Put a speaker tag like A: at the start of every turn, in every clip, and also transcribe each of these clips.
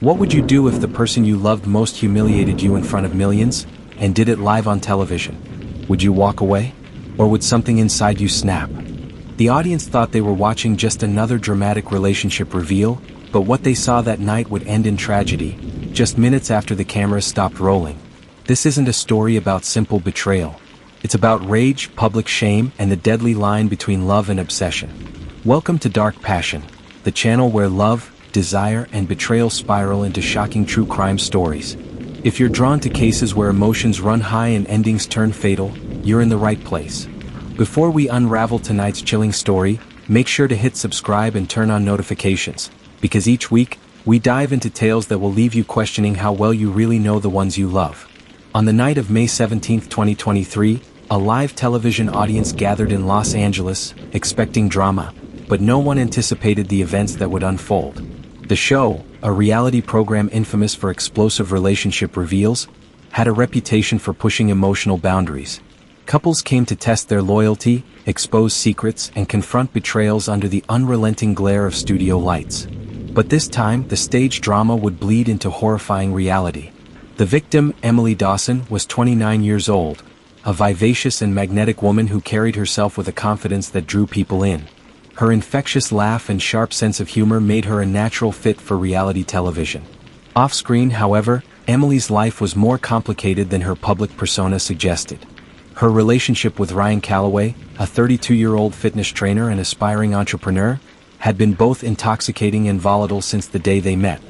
A: What would you do if the person you loved most humiliated you in front of millions, and did it live on television? Would you walk away? Or would something inside you snap? The audience thought they were watching just another dramatic relationship reveal, but what they saw that night would end in tragedy, just minutes after the cameras stopped rolling. This isn't a story about simple betrayal. It's about rage, public shame, and the deadly line between love and obsession. Welcome to Dark Passion, the channel where love, desire, and betrayal spiral into shocking true crime stories. If you're drawn to cases where emotions run high and endings turn fatal, you're in the right place. Before we unravel tonight's chilling story, make sure to hit subscribe and turn on notifications, because each week, we dive into tales that will leave you questioning how well you really know the ones you love. On the night of May 17, 2023, a live television audience gathered in Los Angeles, expecting drama, but no one anticipated the events that would unfold. The show, a reality program infamous for explosive relationship reveals, had a reputation for pushing emotional boundaries. Couples came to test their loyalty, expose secrets, and confront betrayals under the unrelenting glare of studio lights. But this time, the stage drama would bleed into horrifying reality. The victim, Emily Dawson, was 29 years old, a vivacious and magnetic woman who carried herself with a confidence that drew people in. Her infectious laugh and sharp sense of humor made her a natural fit for reality television. Off-screen, however, Emily's life was more complicated than her public persona suggested. Her relationship with Ryan Calloway, a 32-year-old fitness trainer and aspiring entrepreneur, had been both intoxicating and volatile since the day they met.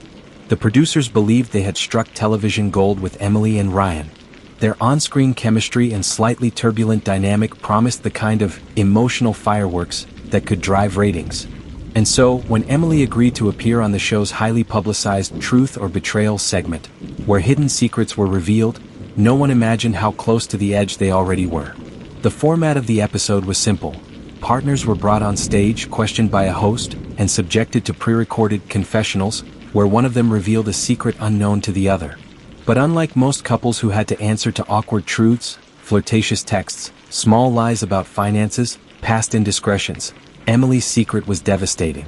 A: The producers believed they had struck television gold with Emily and Ryan. Their on-screen chemistry and slightly turbulent dynamic promised the kind of emotional fireworks that could drive ratings. And so, when Emily agreed to appear on the show's highly publicized Truth or Betrayal segment, where hidden secrets were revealed, no one imagined how close to the edge they already were. The format of the episode was simple. Partners were brought on stage, questioned by a host, and subjected to pre-recorded confessionals, where one of them revealed a secret unknown to the other. But unlike most couples who had to answer to awkward truths, flirtatious texts, small lies about finances, past indiscretions, Emily's secret was devastating.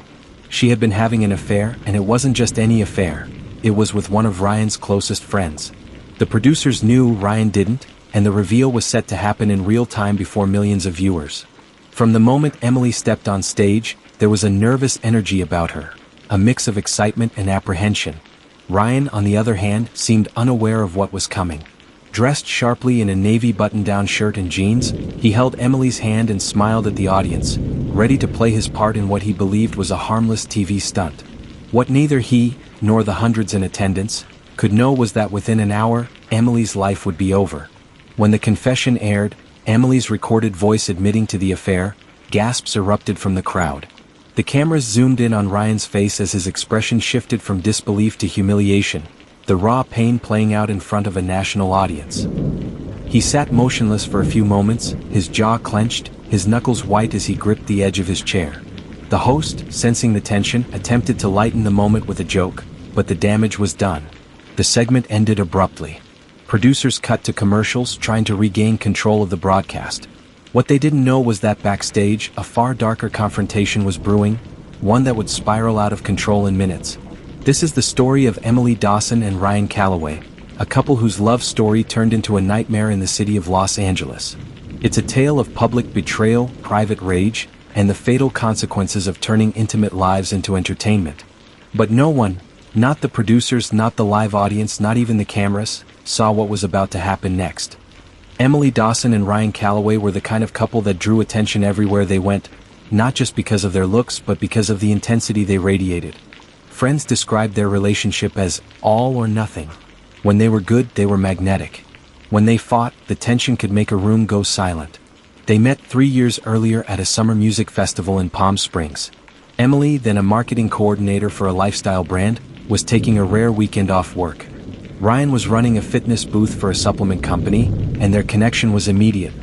A: She had been having an affair, and it wasn't just any affair. It was with one of Ryan's closest friends. The producers knew Ryan didn't, and the reveal was set to happen in real time before millions of viewers. From the moment Emily stepped on stage, there was a nervous energy about her, a mix of excitement and apprehension. Ryan, on the other hand, seemed unaware of what was coming. Dressed sharply in a navy button-down shirt and jeans, he held Emily's hand and smiled at the audience, ready to play his part in what he believed was a harmless TV stunt. What neither he, nor the hundreds in attendance, could know was that within an hour, Emily's life would be over. When the confession aired, Emily's recorded voice admitting to the affair, gasps erupted from the crowd. The cameras zoomed in on Ryan's face as his expression shifted from disbelief to humiliation, the raw pain playing out in front of a national audience. He sat motionless for a few moments, his jaw clenched, his knuckles white as he gripped the edge of his chair. The host, sensing the tension, attempted to lighten the moment with a joke, but the damage was done. The segment ended abruptly. Producers cut to commercials, trying to regain control of the broadcast. What they didn't know was that backstage, a far darker confrontation was brewing, one that would spiral out of control in minutes. This is the story of Emily Dawson and Ryan Calloway, a couple whose love story turned into a nightmare in the city of Los Angeles. It's a tale of public betrayal, private rage, and the fatal consequences of turning intimate lives into entertainment. But no one, not the producers, not the live audience, not even the cameras, saw what was about to happen next. Emily Dawson and Ryan Calloway were the kind of couple that drew attention everywhere they went, not just because of their looks but because of the intensity they radiated. Friends described their relationship as all or nothing. When they were good, they were magnetic. When they fought, the tension could make a room go silent. They met 3 years earlier at a summer music festival in Palm Springs. Emily, then a marketing coordinator for a lifestyle brand, was taking a rare weekend off work. Ryan was running a fitness booth for a supplement company, and their connection was immediate.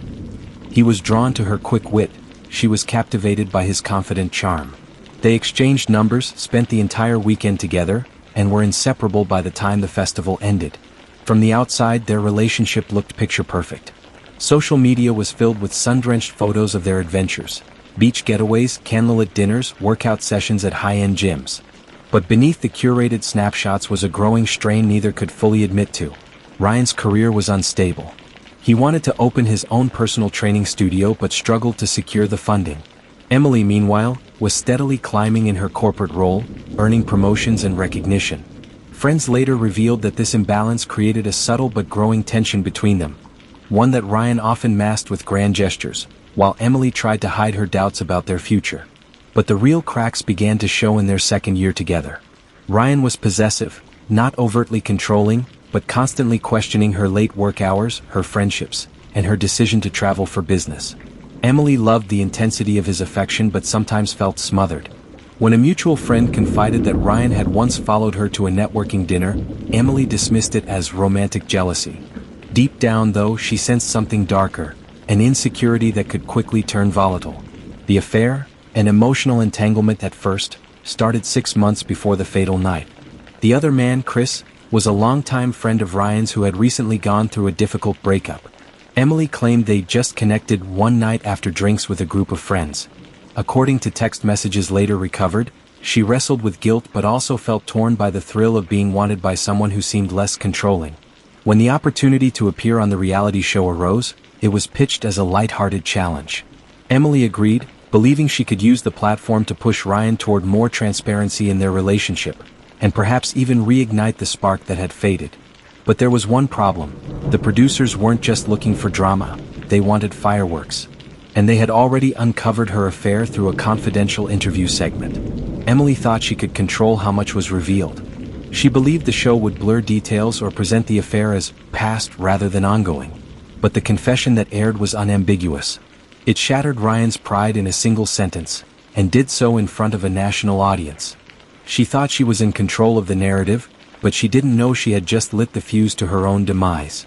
A: He was drawn to her quick wit, she was captivated by his confident charm. They exchanged numbers, spent the entire weekend together, and were inseparable by the time the festival ended. From the outside, their relationship looked picture-perfect. Social media was filled with sun-drenched photos of their adventures. Beach getaways, candlelit dinners, workout sessions at high-end gyms. But beneath the curated snapshots was a growing strain neither could fully admit to. Ryan's career was unstable. He wanted to open his own personal training studio but struggled to secure the funding. Emily, meanwhile, was steadily climbing in her corporate role, earning promotions and recognition. Friends later revealed that this imbalance created a subtle but growing tension between them, one that Ryan often masked with grand gestures, while Emily tried to hide her doubts about their future. But the real cracks began to show in their second year together. Ryan was possessive, not overtly controlling, but constantly questioning her late work hours, her friendships, and her decision to travel for business. Emily loved the intensity of his affection but sometimes felt smothered. When a mutual friend confided that Ryan had once followed her to a networking dinner, Emily dismissed it as romantic jealousy. Deep down, though, she sensed something darker, an insecurity that could quickly turn volatile. The affair, an emotional entanglement at first, started 6 months before the fatal night. The other man, Chris, was a longtime friend of Ryan's who had recently gone through a difficult breakup. Emily claimed they'd just connected one night after drinks with a group of friends. According to text messages later recovered, she wrestled with guilt but also felt torn by the thrill of being wanted by someone who seemed less controlling. When the opportunity to appear on the reality show arose, it was pitched as a light-hearted challenge. Emily agreed, believing she could use the platform to push Ryan toward more transparency in their relationship, and perhaps even reignite the spark that had faded. But there was one problem. The producers weren't just looking for drama, they wanted fireworks. And they had already uncovered her affair through a confidential interview segment. Emily thought she could control how much was revealed. She believed the show would blur details or present the affair as past rather than ongoing. But the confession that aired was unambiguous. It shattered Ryan's pride in a single sentence, and did so in front of a national audience. She thought she was in control of the narrative, but she didn't know she had just lit the fuse to her own demise.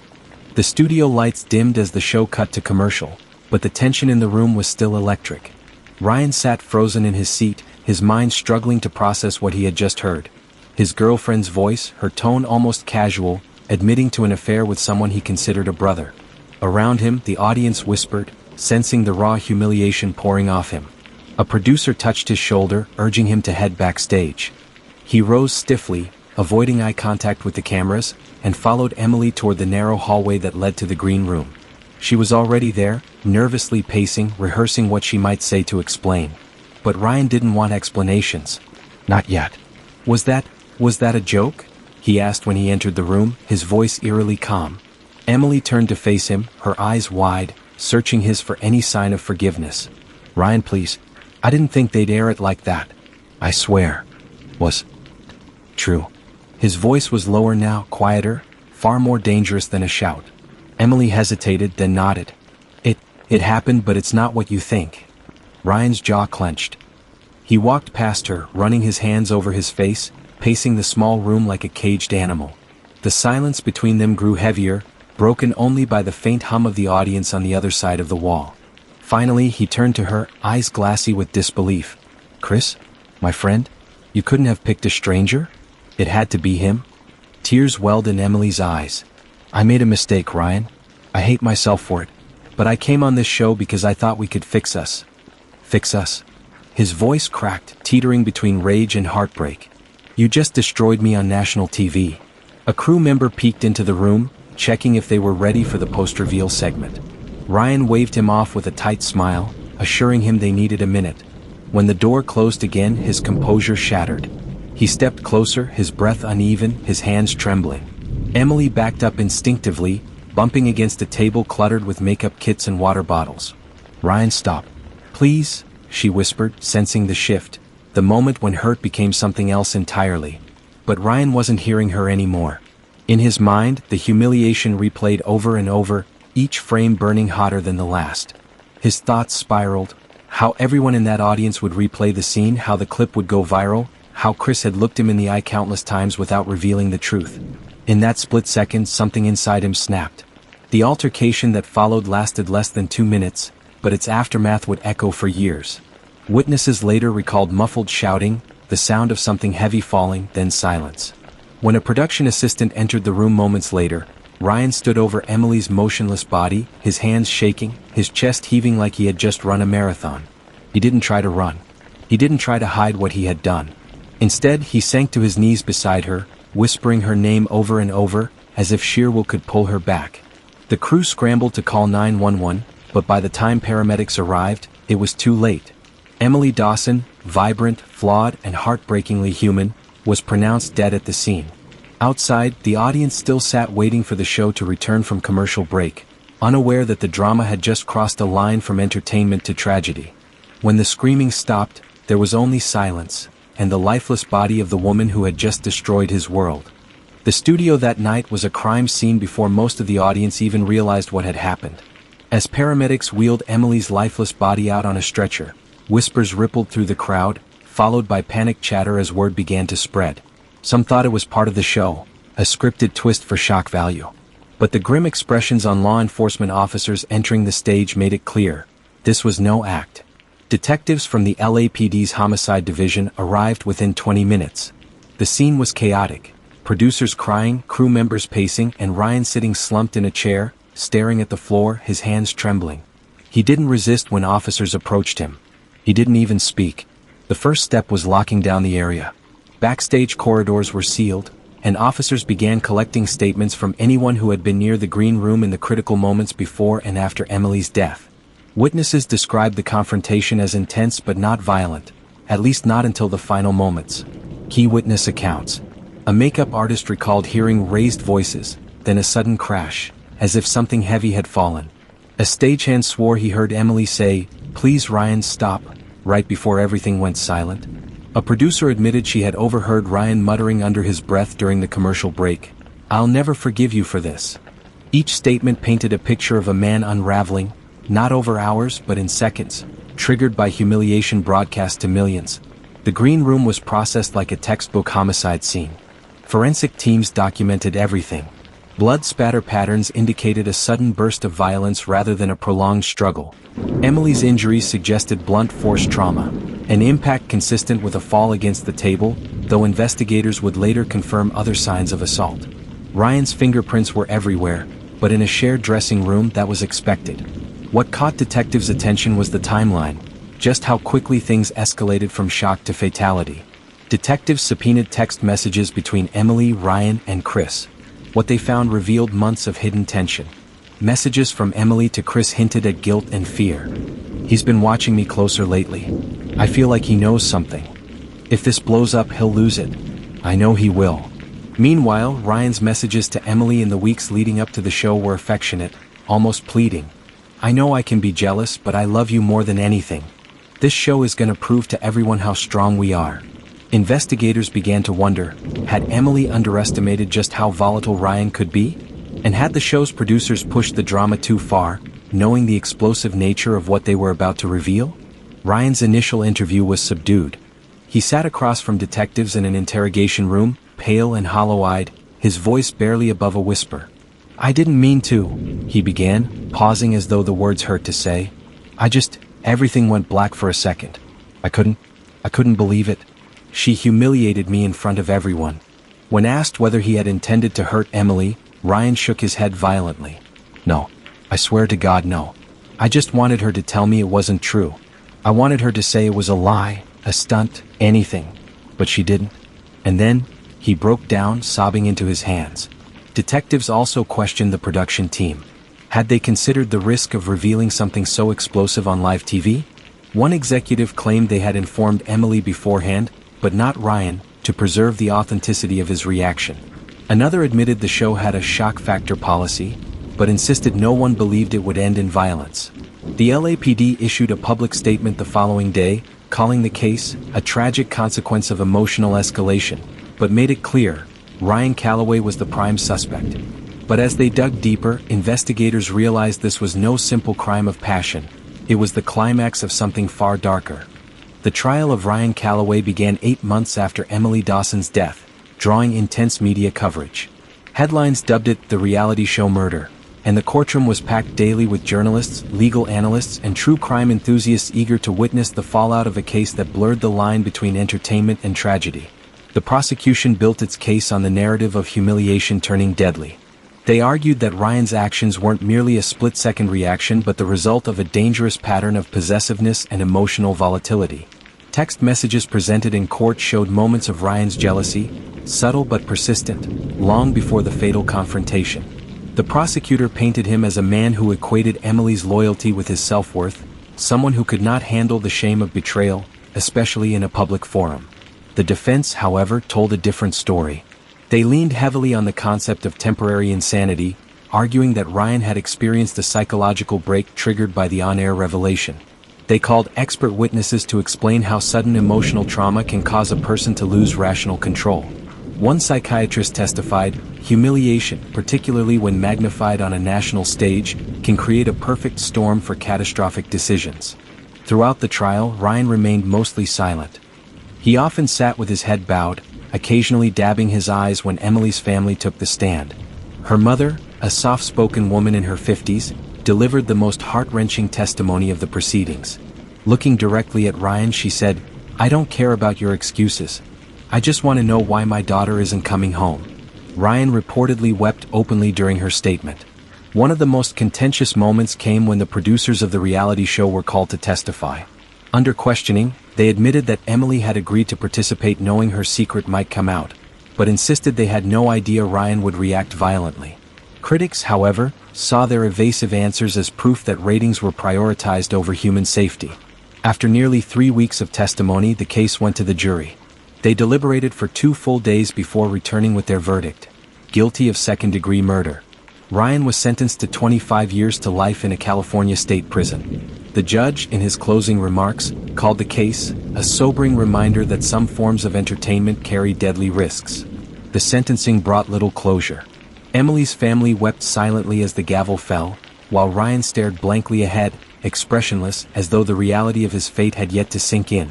A: The studio lights dimmed as the show cut to commercial, but the tension in the room was still electric. Ryan sat frozen in his seat, his mind struggling to process what he had just heard. His girlfriend's voice, her tone almost casual, admitting to an affair with someone he considered a brother. Around him, the audience whispered, sensing the raw humiliation pouring off him. A producer touched his shoulder, urging him to head backstage. He rose stiffly, avoiding eye contact with the cameras, and followed Emily toward the narrow hallway that led to the green room. She was already there, nervously pacing, rehearsing what she might say to explain. But Ryan didn't want explanations. Not yet. Was that a joke? He asked when he entered the room, his voice eerily calm. Emily turned to face him, her eyes wide, searching his for any sign of forgiveness. Ryan, please. I didn't think they'd air it like that. I swear. Was true. His voice was lower now, quieter, far more dangerous than a shout. Emily hesitated, then nodded. It happened, but it's not what you think. Ryan's jaw clenched. He walked past her, running his hands over his face, pacing the small room like a caged animal. The silence between them grew heavier, broken only by the faint hum of the audience on the other side of the wall. Finally, he turned to her, eyes glassy with disbelief. Chris? My friend? You couldn't have picked a stranger? It had to be him? Tears welled in Emily's eyes. I made a mistake, Ryan. I hate myself for it. But I came on this show because I thought we could fix us. Fix us? His voice cracked, teetering between rage and heartbreak. You just destroyed me on national TV. A crew member peeked into the room, checking if they were ready for the post-reveal segment. Ryan waved him off with a tight smile, assuring him they needed a minute. When the door closed again, his composure shattered. He stepped closer, his breath uneven, his hands trembling. Emily backed up instinctively, bumping against a table cluttered with makeup kits and water bottles. Ryan, stop. Please, she whispered, sensing the shift, the moment when hurt became something else entirely. But Ryan wasn't hearing her anymore. In his mind, the humiliation replayed over and over, each frame burning hotter than the last. His thoughts spiraled. How everyone in that audience would replay the scene, how the clip would go viral, how Chris had looked him in the eye countless times without revealing the truth. In that split second, something inside him snapped. The altercation that followed lasted less than 2 minutes, but its aftermath would echo for years. Witnesses later recalled muffled shouting, the sound of something heavy falling, then silence. When a production assistant entered the room moments later, Ryan stood over Emily's motionless body, his hands shaking, his chest heaving like he had just run a marathon. He didn't try to run. He didn't try to hide what he had done. Instead, he sank to his knees beside her, whispering her name over and over, as if sheer will could pull her back. The crew scrambled to call 911, but by the time paramedics arrived, it was too late. Emily Dawson, vibrant, flawed, and heartbreakingly human, was pronounced dead at the scene. Outside, the audience still sat waiting for the show to return from commercial break, unaware that the drama had just crossed a line from entertainment to tragedy. When the screaming stopped, there was only silence, and the lifeless body of the woman who had just destroyed his world. The studio that night was a crime scene before most of the audience even realized what had happened. As paramedics wheeled Emily's lifeless body out on a stretcher, whispers rippled through the crowd, followed by panic chatter as word began to spread. Some thought it was part of the show, a scripted twist for shock value. But the grim expressions on law enforcement officers entering the stage made it clear, this was no act. Detectives from the LAPD's Homicide Division arrived within 20 minutes. The scene was chaotic. Producers crying, crew members pacing, and Ryan sitting slumped in a chair, staring at the floor, his hands trembling. He didn't resist when officers approached him. He didn't even speak. The first step was locking down the area. Backstage corridors were sealed, and officers began collecting statements from anyone who had been near the green room in the critical moments before and after Emily's death. Witnesses described the confrontation as intense but not violent, at least not until the final moments. Key witness accounts. A makeup artist recalled hearing raised voices, then a sudden crash, as if something heavy had fallen. A stagehand swore he heard Emily say, "Please Ryan, stop," right before everything went silent. A producer admitted she had overheard Ryan muttering under his breath during the commercial break, "I'll never forgive you for this." Each statement painted a picture of a man unraveling, not over hours but in seconds, triggered by humiliation broadcast to millions. The green room was processed like a textbook homicide scene. Forensic teams documented everything. Blood spatter patterns indicated a sudden burst of violence rather than a prolonged struggle. Emily's injuries suggested blunt force trauma, an impact consistent with a fall against the table, though investigators would later confirm other signs of assault. Ryan's fingerprints were everywhere, but in a shared dressing room that was expected. What caught detectives' attention was the timeline, just how quickly things escalated from shock to fatality. Detectives subpoenaed text messages between Emily, Ryan, and Chris. What they found revealed months of hidden tension. Messages from Emily to Chris hinted at guilt and fear. "He's been watching me closer lately. I feel like he knows something. If this blows up, he'll lose it. I know he will." Meanwhile, Ryan's messages to Emily in the weeks leading up to the show were affectionate, almost pleading. "I know I can be jealous, but I love you more than anything. This show is gonna prove to everyone how strong we are." Investigators began to wonder, had Emily underestimated just how volatile Ryan could be? And had the show's producers pushed the drama too far, knowing the explosive nature of what they were about to reveal? Ryan's initial interview was subdued. He sat across from detectives in an interrogation room, pale and hollow-eyed, his voice barely above a whisper. "I didn't mean to," he began, pausing as though the words hurt to say. Everything went black for a second. I couldn't believe it. She humiliated me in front of everyone." When asked whether he had intended to hurt Emily, Ryan shook his head violently. "No. I swear to God, no. I just wanted her to tell me it wasn't true. I wanted her to say it was a lie, a stunt, anything. But she didn't." And then, he broke down, sobbing into his hands. Detectives also questioned the production team. Had they considered the risk of revealing something so explosive on live TV? One executive claimed they had informed Emily beforehand, but not Ryan, to preserve the authenticity of his reaction. Another admitted the show had a shock factor policy, but insisted no one believed it would end in violence. The LAPD issued a public statement the following day, calling the case a tragic consequence of emotional escalation, but made it clear, Ryan Calloway was the prime suspect. But as they dug deeper, investigators realized this was no simple crime of passion. It was the climax of something far darker. The trial of Ryan Calloway began 8 months after Emily Dawson's death, drawing intense media coverage. Headlines dubbed it the reality show murder, and the courtroom was packed daily with journalists, legal analysts, and true crime enthusiasts eager to witness the fallout of a case that blurred the line between entertainment and tragedy. The prosecution built its case on the narrative of humiliation turning deadly. They argued that Ryan's actions weren't merely a split-second reaction but the result of a dangerous pattern of possessiveness and emotional volatility. Text messages presented in court showed moments of Ryan's jealousy, subtle but persistent, long before the fatal confrontation. The prosecutor painted him as a man who equated Emily's loyalty with his self-worth, someone who could not handle the shame of betrayal, especially in a public forum. The defense, however, told a different story. They leaned heavily on the concept of temporary insanity, arguing that Ryan had experienced a psychological break triggered by the on-air revelation. They called expert witnesses to explain how sudden emotional trauma can cause a person to lose rational control. One psychiatrist testified, humiliation, particularly when magnified on a national stage, can create a perfect storm for catastrophic decisions. Throughout the trial, Ryan remained mostly silent. He often sat with his head bowed, occasionally dabbing his eyes when Emily's family took the stand. Her mother, a soft-spoken woman in her 50s, delivered the most heart-wrenching testimony of the proceedings. Looking directly at Ryan, she said, "I don't care about your excuses. I just want to know why my daughter isn't coming home." Ryan reportedly wept openly during her statement. One of the most contentious moments came when the producers of the reality show were called to testify. Under questioning, they admitted that Emily had agreed to participate knowing her secret might come out, but insisted they had no idea Ryan would react violently. Critics, however, saw their evasive answers as proof that ratings were prioritized over human safety. After nearly 3 weeks of testimony, the case went to the jury. They deliberated for 2 full days before returning with their verdict: guilty of second-degree murder. Ryan was sentenced to 25 years to life in a California state prison. The judge, in his closing remarks, called the case a sobering reminder that some forms of entertainment carry deadly risks. The sentencing brought little closure. Emily's family wept silently as the gavel fell, while Ryan stared blankly ahead, expressionless, as though the reality of his fate had yet to sink in.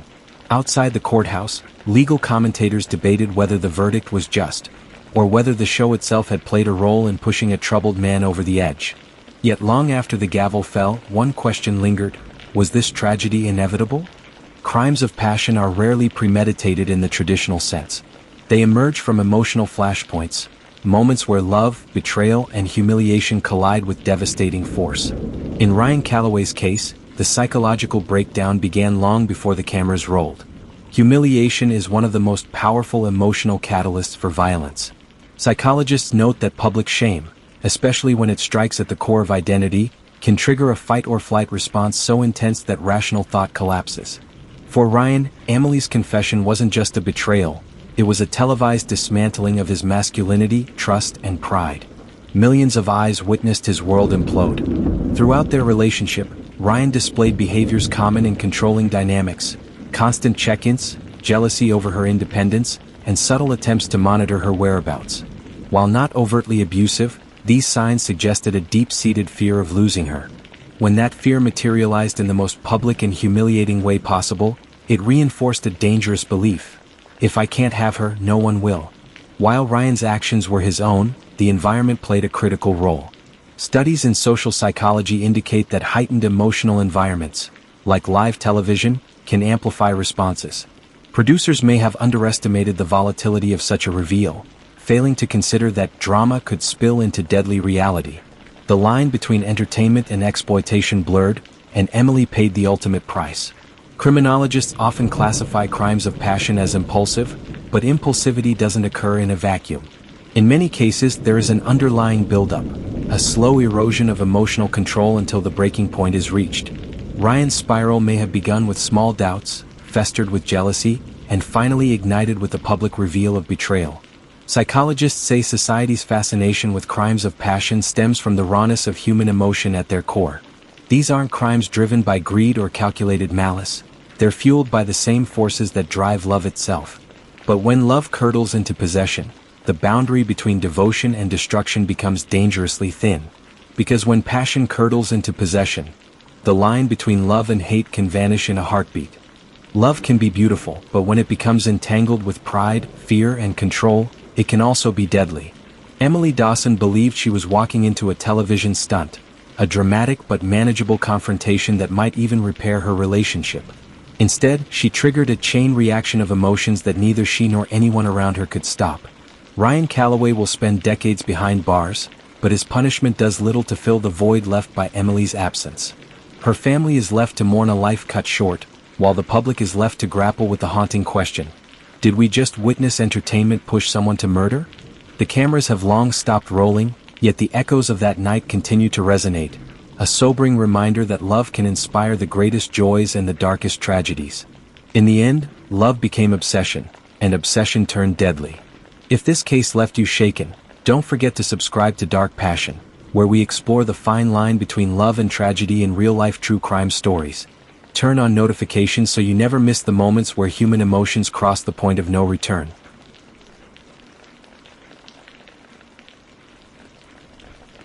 A: Outside the courthouse, legal commentators debated whether the verdict was just, or whether the show itself had played a role in pushing a troubled man over the edge. Yet long after the gavel fell, one question lingered: was this tragedy inevitable? Crimes of passion are rarely premeditated in the traditional sense. They emerge from emotional flashpoints, moments where love, betrayal, and humiliation collide with devastating force. In Ryan Calloway's case, the psychological breakdown began long before the cameras rolled. Humiliation is one of the most powerful emotional catalysts for violence. Psychologists note that public shame, especially when it strikes at the core of identity, can trigger a fight-or-flight response so intense that rational thought collapses. For Ryan, Emily's confession wasn't just a betrayal. It was a televised dismantling of his masculinity, trust, and pride. Millions of eyes witnessed his world implode. Throughout their relationship, Ryan displayed behaviors common in controlling dynamics: constant check-ins, jealousy over her independence, and subtle attempts to monitor her whereabouts. While not overtly abusive, these signs suggested a deep-seated fear of losing her. When that fear materialized in the most public and humiliating way possible, it reinforced a dangerous belief: if I can't have her, no one will. While Ryan's actions were his own, the environment played a critical role. Studies in social psychology indicate that heightened emotional environments, like live television, can amplify responses. Producers may have underestimated the volatility of such a reveal, failing to consider that drama could spill into deadly reality. The line between entertainment and exploitation blurred, and Emily paid the ultimate price. Criminologists often classify crimes of passion as impulsive, but impulsivity doesn't occur in a vacuum. In many cases, there is an underlying buildup, a slow erosion of emotional control until the breaking point is reached. Ryan's spiral may have begun with small doubts, festered with jealousy, and finally ignited with the public reveal of betrayal. Psychologists say society's fascination with crimes of passion stems from the rawness of human emotion at their core. These aren't crimes driven by greed or calculated malice. They're fueled by the same forces that drive love itself. But when love curdles into possession, the boundary between devotion and destruction becomes dangerously thin. Because when passion curdles into possession, the line between love and hate can vanish in a heartbeat. Love can be beautiful, but when it becomes entangled with pride, fear, and control, it can also be deadly. Emily Dawson believed she was walking into a television stunt, a dramatic but manageable confrontation that might even repair her relationship. Instead, she triggered a chain reaction of emotions that neither she nor anyone around her could stop. Ryan Calloway will spend decades behind bars, but his punishment does little to fill the void left by Emily's absence. Her family is left to mourn a life cut short, while the public is left to grapple with the haunting question. Did we just witness entertainment push someone to murder? The cameras have long stopped rolling, yet the echoes of that night continue to resonate, a sobering reminder that love can inspire the greatest joys and the darkest tragedies. In the end, love became obsession, and obsession turned deadly. If this case left you shaken, don't forget to subscribe to Dark Passion, where we explore the fine line between love and tragedy in real-life true crime stories. Turn on notifications so you never miss the moments where human emotions cross the point of no return.